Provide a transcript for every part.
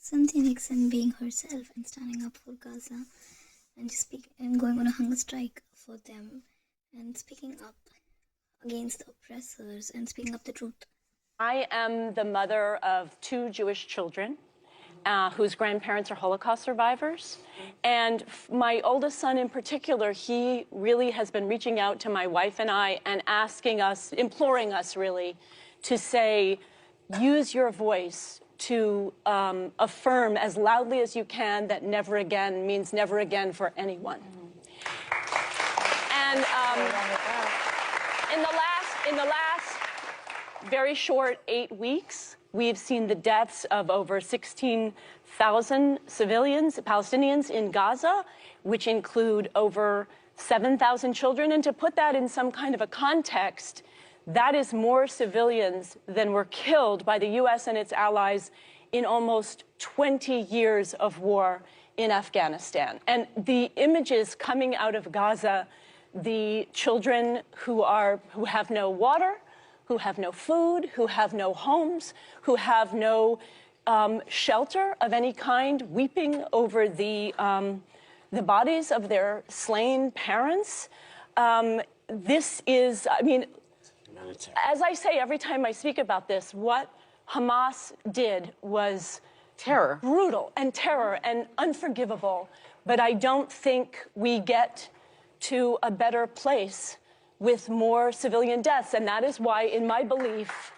Cynthia Nixon being herself and standing up for Gaza and going on a hunger strike for them and speaking up against the oppressors and speaking up the truth. I am the mother of 2 Jewish children whose grandparents are Holocaust survivors. And my oldest son in particular, he really has been reaching out to my wife and I and asking us, imploring us really, to say, use your voice to affirm as loudly as you can that never again means never again for anyone. And in the last very short 8 weeks, we've seen the deaths of over 16,000 civilians, Palestinians in Gaza, which include over 7,000 children. And to put that in some kind of a context, that is more civilians than were killed by the U.S. and its allies in almost 20 years of war in Afghanistan. And the images coming out of Gaza, the children who have no water, who have no food, who have no homes, who have no shelter of any kind, weeping over the bodies of their slain parents. This is, I mean, as I say every time I speak about this, what Hamas did was terror, brutal and terror and unforgivable. But I don't think we get to a better place with more civilian deaths. And that is why, in my belief,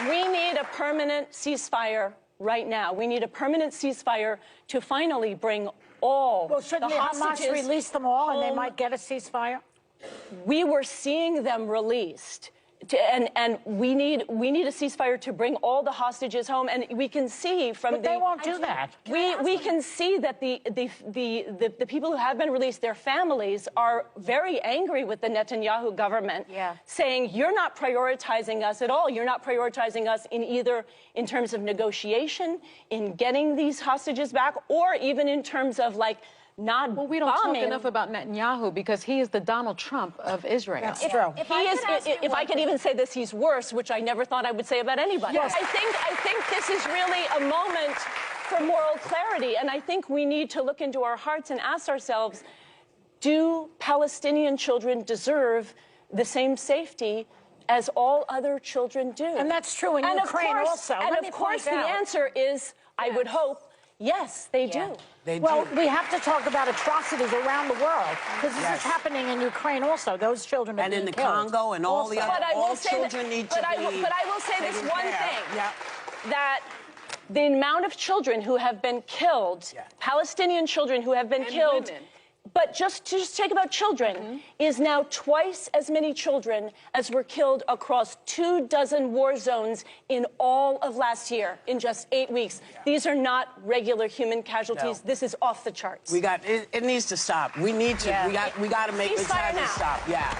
we need a permanent ceasefire right now. We need a permanent ceasefire to finally bring all the hostages. Well, shouldn't Hamas release them all and they might get a ceasefire? We were seeing them released. And we need a ceasefire to bring all the hostages home, and we can see from but they won't do that. We can see that the people who have been released, their families are very angry with the Netanyahu government, saying you're not prioritizing us at all. You're not prioritizing us in terms of negotiation, in getting these hostages back, or even in terms of not well, we don't bombing. talk enough about Netanyahu because he is the Donald Trump of Israel. That's true. If I could even say this, he's worse, which I never thought I would say about anybody. Yes. I think this is really a moment for moral clarity, and I think we need to look into our hearts and ask ourselves, do Palestinian children deserve the same safety as all other children do? And that's true in Ukraine also. And of course, the answer is, I would hope, yes, they do. Well, we have to talk about atrocities around the world, because this is happening in Ukraine also. Those children are being killed. And in the Congo and all the other, all children need to be. But I will say this one thing, that the amount of children who have been killed, Palestinian children who have been killed, women. But just take about children, is now twice as many children as were killed across 24 war zones in all of last year, in just 8 weeks. These are not regular human casualties. No. This is off the charts. It needs to stop. We need to. We got to make this happen. Stop. Yeah.